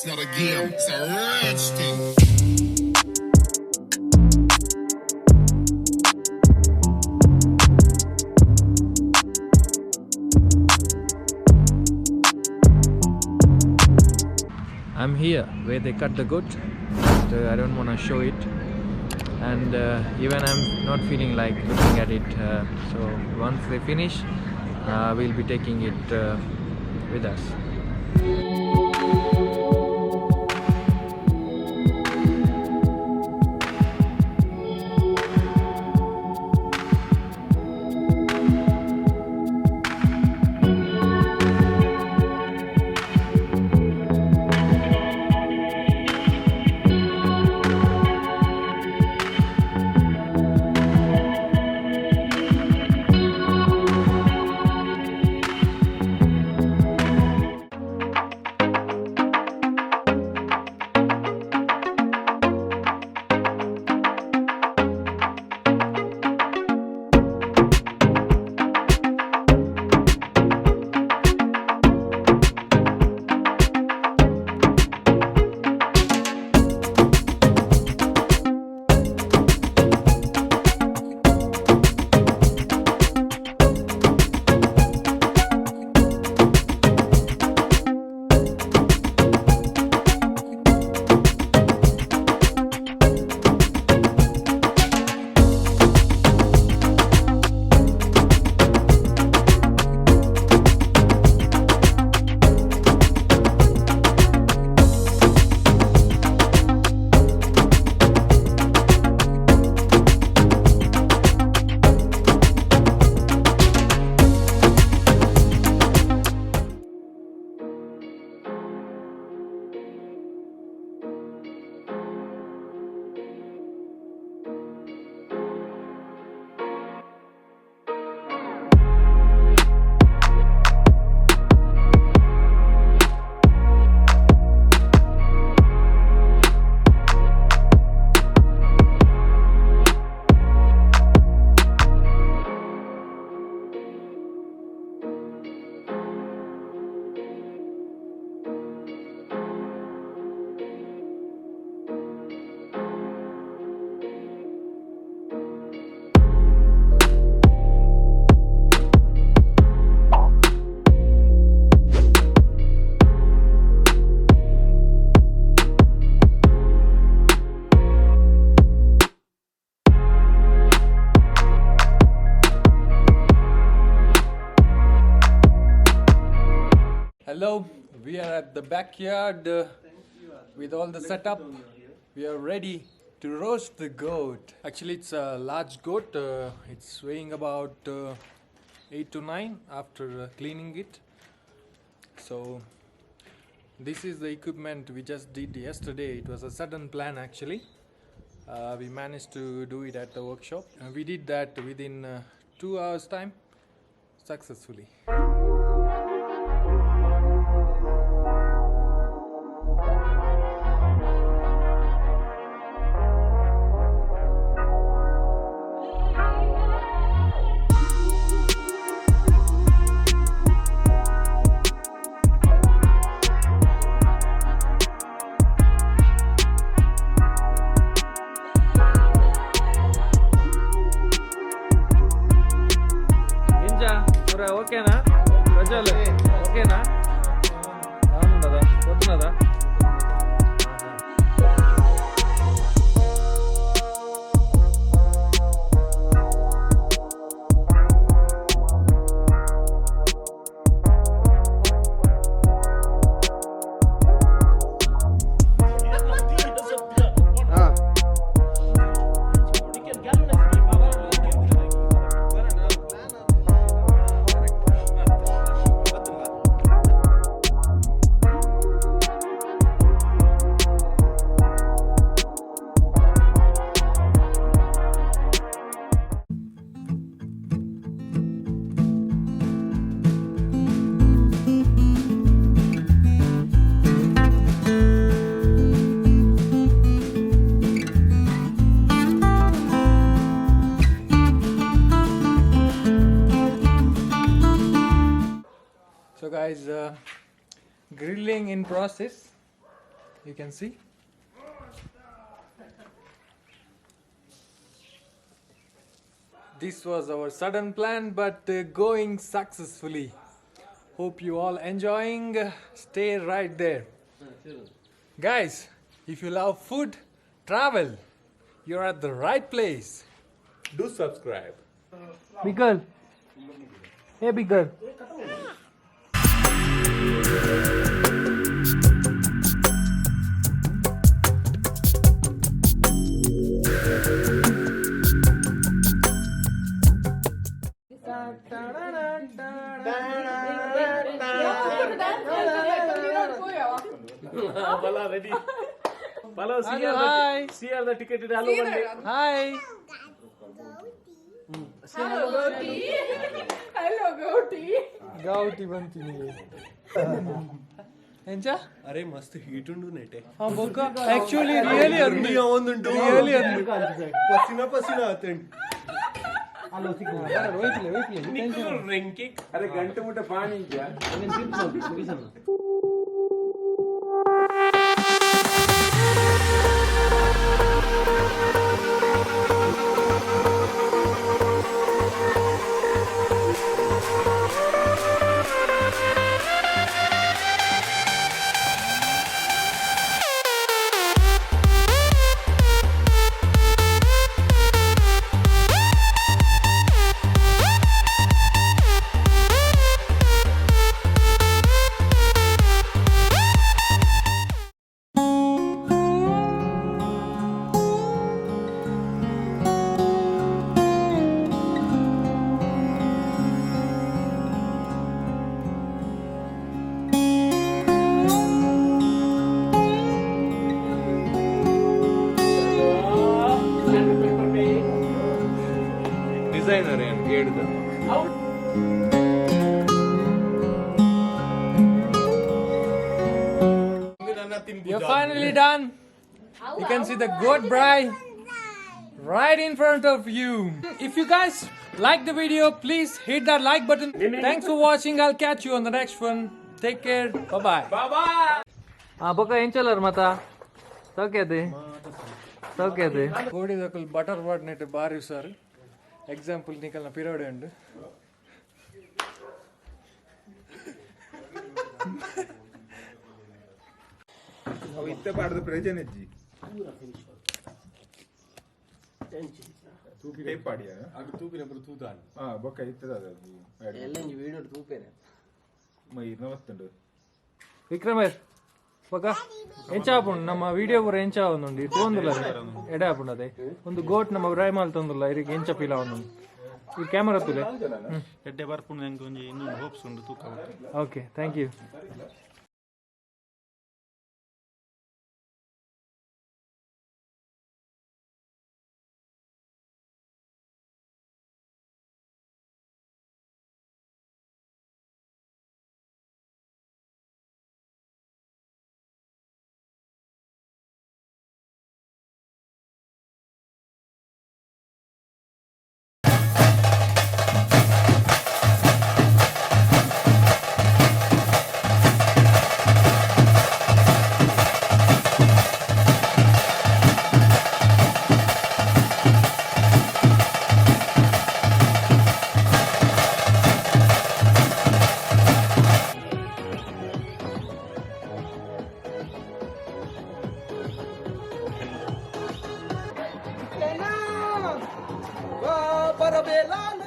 not a game, it's a rich thing. I'm here where they cut the goat, but I don't want to show it, and even I'm not feeling like looking at it, so once they finish we'll be taking it with us. Hello, we are at the backyard with all the setup. We are ready to roast the goat. Actually, it's a large goat. It's weighing about 8 to 9 after cleaning it. So this is the equipment we just did yesterday. It was a sudden plan actually. We managed to do it at the workshop, and we did that within 2 hours time successfully. ఓకేనా ప్రజలు ఓకేనా అవునున్నదా పోతున్నదా So guys, grilling in process. You can see. This was our sudden plan, but going successfully. Hope you all enjoying. Stay right there. Guys, if you love food, travel, you're at the right place. Do subscribe. Big girl. Hey, big girl. Pala ready. Pala Hi. see the ticket. Hello one day. Hi. Hello, Goatee. Hello, Goatee. Gauti bantini. Encha? अरे मस्त heat उंडू नेटे हाँ बोका. Actually, really उंडी आउंडू Really पसीना पसीना आते हैं Wait. Ranking अरे घंटे मोठे पाणी घ्या डिझायनर आहे गेड You're finally done. You can see the goat bride right in front of you. If you guys like the video, please hit that like button. Thanks for watching. I'll catch you on the next one. Take care. Bye bye. Bye bye. Ah, baka ಏನ್ ಚಲರ್ ಮತ ಸೌಖ್ಯದೆ ಸೌಖ್ಯದೆ ಕೋಡಿದಕಲ್ butter word net ಬಾರಿ sir example ನಿಕಲ್ನ period ಉಂಡು ಅವು ಇತ್ತೆ ಪಾಡದ ಪ್ರಯೋಜನ ಇಜ್ಜಿ ತೂಪಿ ಪಾಡಿಯ ಅದು ತೂಪಿನప్పుడు ತೂತಾನು ಹಾ ಬೊಕ್ಕ ಇತ್ತದ ಅದು ಎಲ್ಲಂಜಿ ವೀಡಿಯೋ ತೂಪೇನೆ ಮೈ ನವತ್ತುಂಡು ವಿಕ್ರಮೇಶ್ ಬಕ ಎಂಚಾಪುಂಡು ನಮ್ಮ ವಿಡಿಯೋ ಪೂರ ಎಂಚ ಒಂದುಂಡು ಇದು ತೊಂದುಲ್ಲ ಎಡೆ ಆಪುಂಡು ಅದೇ ಒಂದು ಗೋಟ್ ನಮ್ಮ ಬ್ರೈಮಾಲ್ ತೊಂದುಲ್ಲ ಇದಕ್ಕೆ ಎಂಚ ಫೀಲ್ ಆವೊಂದುಂಡು ಈ ಕ್ಯಾಮರಾ ತುಲೆ ಎಡ್ಡೆ ಬರ್ಪುಂಡು ನಂಗೆ ಒಂಜಿ ಇನ್ನೊಂದು ಹೋಪ್ಸ್ ಉಂಡು ತೂಕ okay thank you Para Belana.